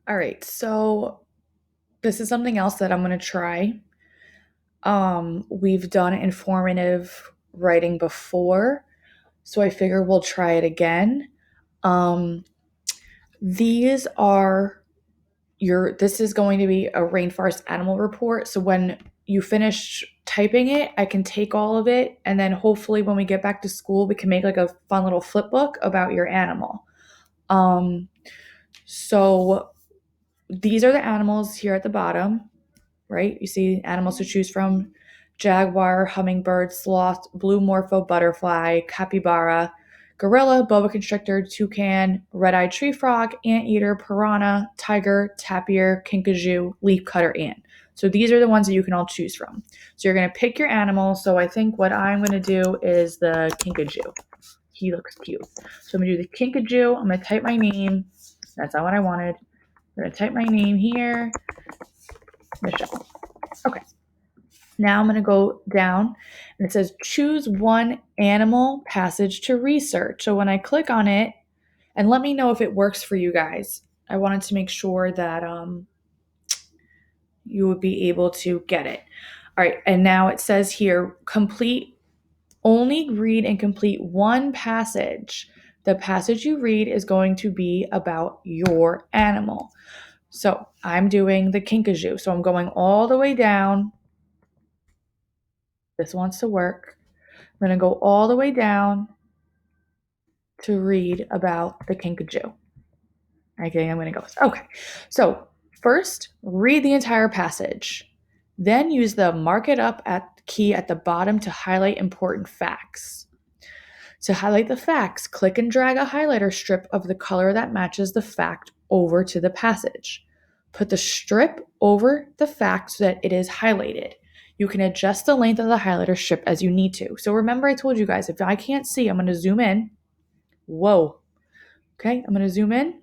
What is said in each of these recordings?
All right, so this is something else that I'm going to try. We've done informative writing before, so I figure we'll try it again. Um, these are this is going to be a rainforest animal report. So when you finish typing it, I can take all of it, and then hopefully when we get back to school, we can make like a fun little flip book about your animal. Um, so these are the animals here at the bottom, right? You see animals to choose from: jaguar, hummingbird, sloth, blue morpho butterfly, capybara, gorilla, boa constrictor, toucan, red-eyed tree frog, anteater, piranha, tiger, tapir, kinkajou, leafcutter ant. So these are the ones that you can all choose from. So you're going to pick your animal. So I think what I'm going to do is the kinkajou. He looks cute. So I'm going to do the kinkajou. I'm going to type my name. That's not what I wanted. I'm going to type my name here, Michelle. Okay. Now I'm going to go down and it says choose one animal passage to research. So when I click on it, and let me know if it works for you guys. I wanted to make sure that you would be able to get it. All right, and now it says here only read and complete one passage. The passage you read is going to be about your animal. So I'm doing the kinkajou. So I'm going all the way down. This wants to work. I'm going to go all the way down to read about the kinkajou. Okay, I'm going to go. Okay, so first, read the entire passage. Then use the mark it up key at the bottom to highlight important facts. To highlight the facts, click and drag a highlighter strip of the color that matches the fact over to the passage. Put the strip over the fact so that it is highlighted. You can adjust the length of the highlighter strip as you need to. So remember, I told you guys, if I can't see, I'm going to zoom in. Whoa. Okay, I'm going to zoom in.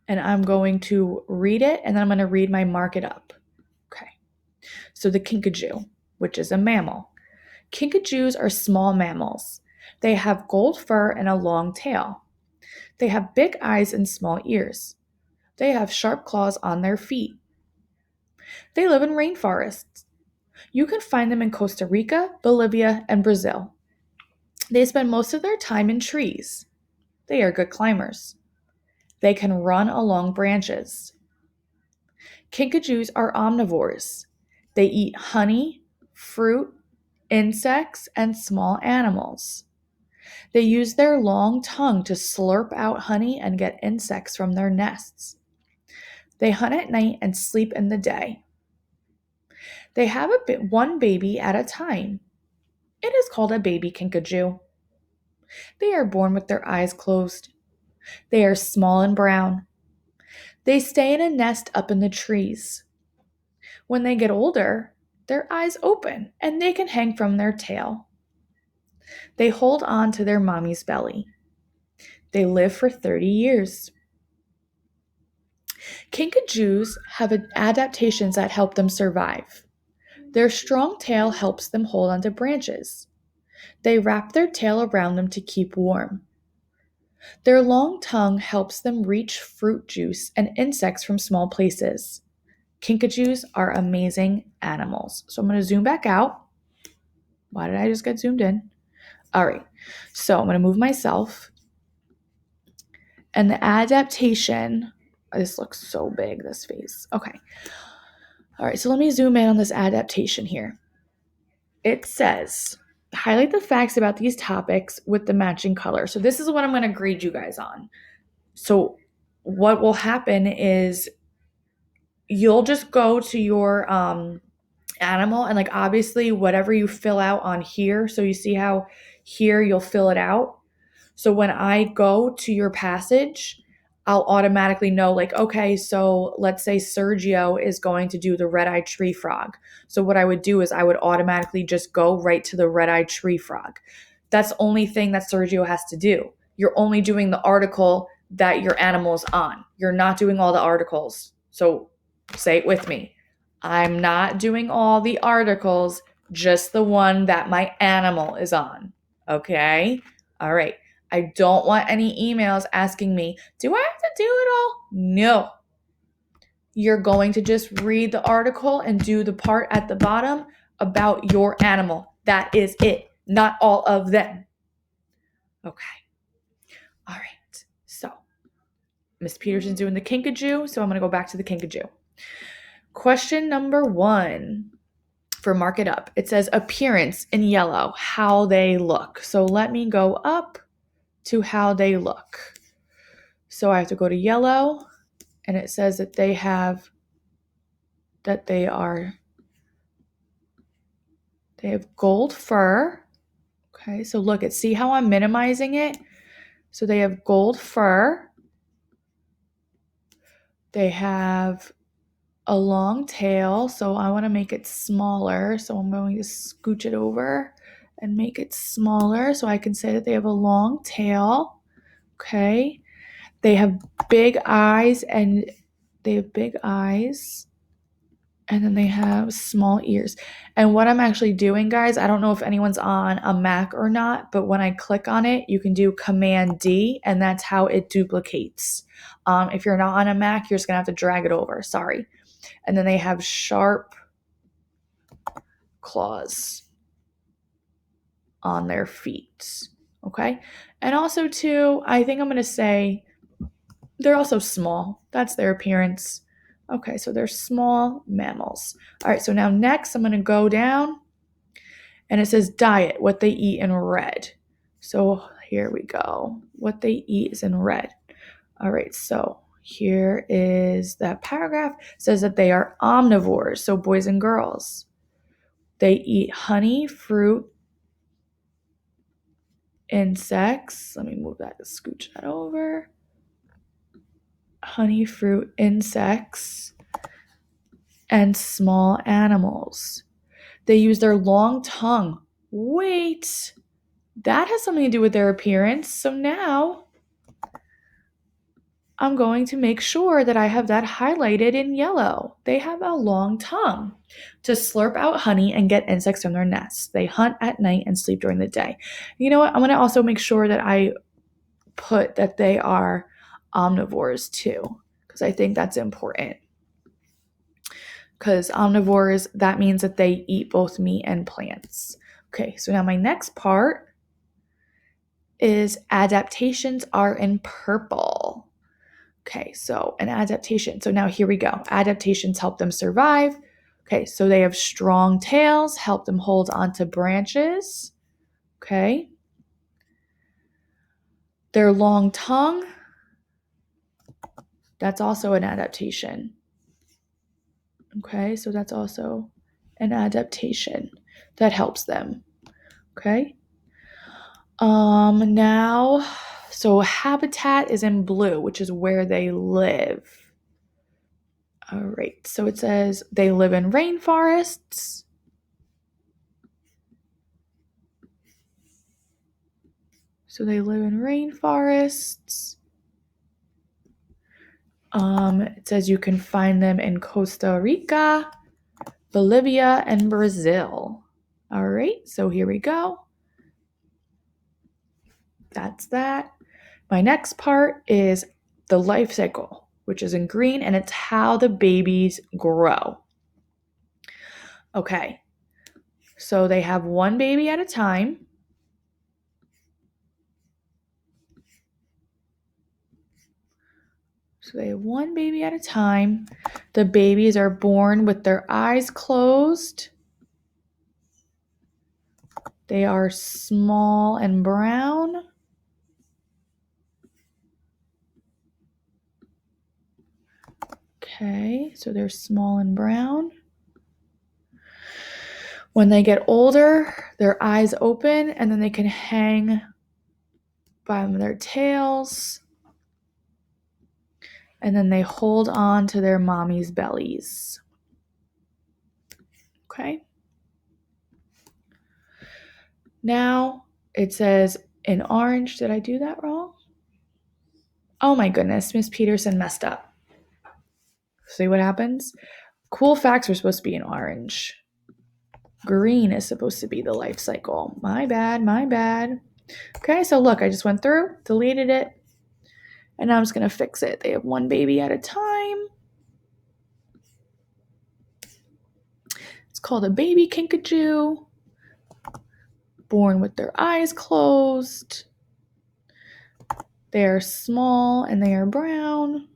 And I'm going to read it, and then I'm going to read my mark it up. Okay. So the kinkajou, which is a mammal. Kinkajous are small mammals. They have gold fur and a long tail. They have big eyes and small ears. They have sharp claws on their feet. They live in rainforests. You can find them in Costa Rica, Bolivia, and Brazil. They spend most of their time in trees. They are good climbers. They can run along branches. Kinkajous are omnivores. They eat honey, fruit, insects, and small animals. They use their long tongue to slurp out honey and get insects from their nests. They hunt at night and sleep in the day. They have one baby at a time. It is called a baby kinkajou. They are born with their eyes closed. They are small and brown. They stay in a nest up in the trees. When they get older, their eyes open and they can hang from their tail. They hold on to their mommy's belly. They live for 30 years. Kinkajous have adaptations that help them survive. Their strong tail helps them hold onto branches. They wrap their tail around them to keep warm. Their long tongue helps them reach fruit juice and insects from small places. Kinkajous are amazing animals. So I'm going to zoom back out. Why did I just get zoomed in? All right, so I'm going to move myself. And the adaptation, this looks so big, this face. Okay. All right, so let me zoom in on this adaptation here. It says, highlight the facts about these topics with the matching color. So this is what I'm going to grade you guys on. So what will happen is you'll just go to your animal and like obviously whatever you fill out on here. So you see how here you'll fill it out. So when I go to your passage, I'll automatically know like, okay, so let's say Sergio is going to do the red-eyed tree frog. So what I would do is I would automatically just go right to the red-eyed tree frog. That's the only thing that Sergio has to do. You're only doing the article that your animal's on. You're not doing all the articles. So say it with me. I'm not doing all the articles, just the one that my animal is on. Okay? All right. I don't want any emails asking me, do I have to do it all? No. You're going to just read the article and do the part at the bottom about your animal. That is it. Not all of them. Okay. All right. So, Miss Peterson's doing the Kinkajou, so I'm going to go back to the Kinkajou. Question number 1 for Mark It Up. It says appearance in yellow, how they look. So let me go up to how they look. So I have to go to yellow, and it says that they have gold fur. Okay, so look, see how I'm minimizing it? So they have gold fur. They have a long tail, so I want to make it smaller. So I'm going to scooch it over and make it smaller so I can say that they have a long tail. Okay. They have big eyes and then they have small ears. And what I'm actually doing, guys, I don't know if anyone's on a Mac or not, but when I click on it, you can do Command D, and that's how it duplicates. If you're not on a Mac, you're just going to have to drag it over. Sorry. And then they have sharp claws on their feet. Okay. And also, too, I think I'm going to say they're also small. That's their appearance. Okay, so they're small mammals. All right, so now next I'm going to go down, and it says diet, what they eat in red. So here we go. What they eat is in red. All right, so here is that paragraph. It says that they are omnivores, so boys and girls. They eat honey, fruit, insects. Let me move that, scooch that over. Honey, fruit, insects, and small animals. They use their long tongue. Wait, that has something to do with their appearance. So now I'm going to make sure that I have that highlighted in yellow. They have a long tongue to slurp out honey and get insects from their nests. They hunt at night and sleep during the day. You know what? I'm going to also make sure that I put that they are omnivores too, because I think that's important. Because omnivores, that means that they eat both meat and plants. Okay, so now my next part is adaptations are in purple. Okay, so an adaptation. So now here we go. Adaptations help them survive. Okay, so they have strong tails, help them hold onto branches. Okay. Their long tongue, that's also an adaptation. Okay, so that's also an adaptation that helps them. Okay. Now, so habitat is in blue, which is where they live. All right, so it says they live in rainforests. So they live in rainforests. It says you can find them in Costa Rica, Bolivia, and Brazil. All right, so here we go. That's that. My next part is the life cycle, which is in green, and it's how the babies grow. Okay, so they have one baby at a time. So they have one baby at a time. The babies are born with their eyes closed. They are small and brown. Okay, so they're small and brown. When they get older, their eyes open and then they can hang by their tails. And then they hold on to their mommy's bellies. Okay. Now it says in orange. Did I do that wrong? Oh my goodness, Miss Peterson messed up. See what happens? Cool facts are supposed to be in orange. Green is supposed to be the life cycle. My bad. Okay, so look, I just went through, deleted it, And now I'm just going to fix it. They have one baby at a time. It's called a baby Kinkajou. Born with their eyes closed. They are small and they are brown.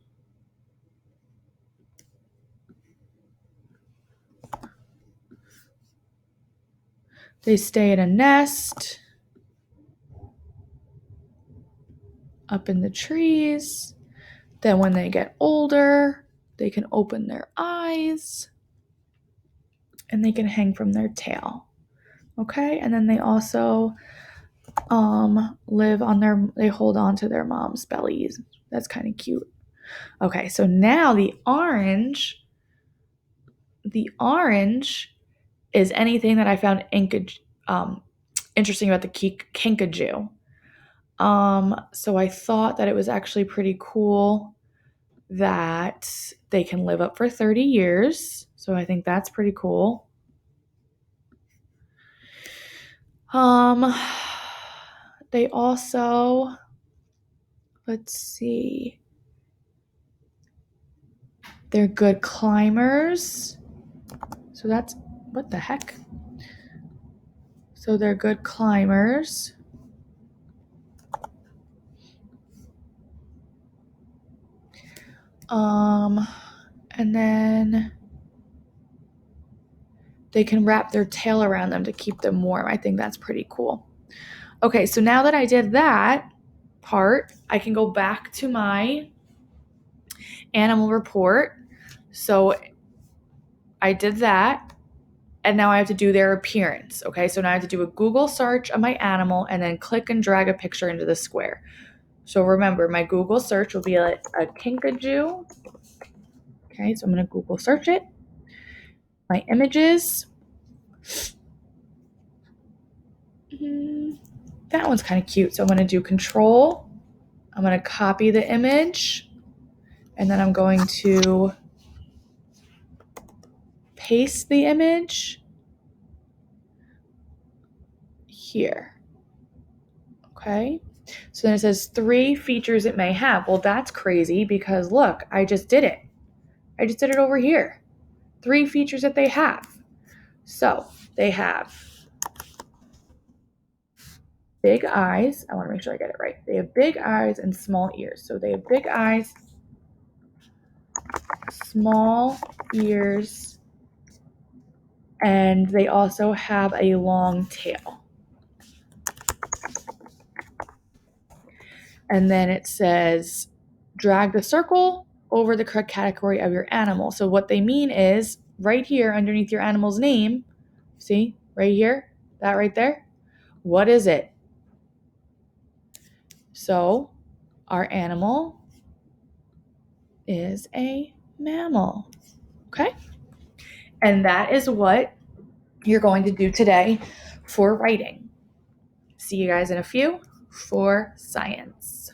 They stay in a nest up in the trees. Then when they get older, they can open their eyes and they can hang from their tail. Okay? And then they also they hold on to their mom's bellies. That's kind of cute. Okay, so now the orange is anything that I found interesting about the Kinkajou. So I thought that it was actually pretty cool that they can live up for 30 years. So I think that's pretty cool. They also, let's see, they're good climbers. So that's, what the heck? So they're good climbers. And then they can wrap their tail around them to keep them warm. I think that's pretty cool. Okay, so now that I did that part, I can go back to my animal report. So I did that, and now I have to do their appearance. Okay, so now I have to do a Google search of my animal and then click and drag a picture into the square. So remember, my Google search will be a Kinkajou. Okay, so I'm going to Google search it. My images. That one's kind of cute. So I'm going to do control. I'm going to copy the image. And then I'm going to paste the image here. Okay. So then it says 3 features it may have. Well, that's crazy because look, I just did it. I just did it over here. 3 features that they have. So they have big eyes. I want to make sure I get it right. They have big eyes and small ears. So they have big eyes, small ears, and they also have a long tail. And then it says, drag the circle over the correct category of your animal. So what they mean is right here underneath your animal's name, see, right here, that right there, what is it? So our animal is a mammal, okay? And that is what you're going to do today for writing. See you guys in a few for science.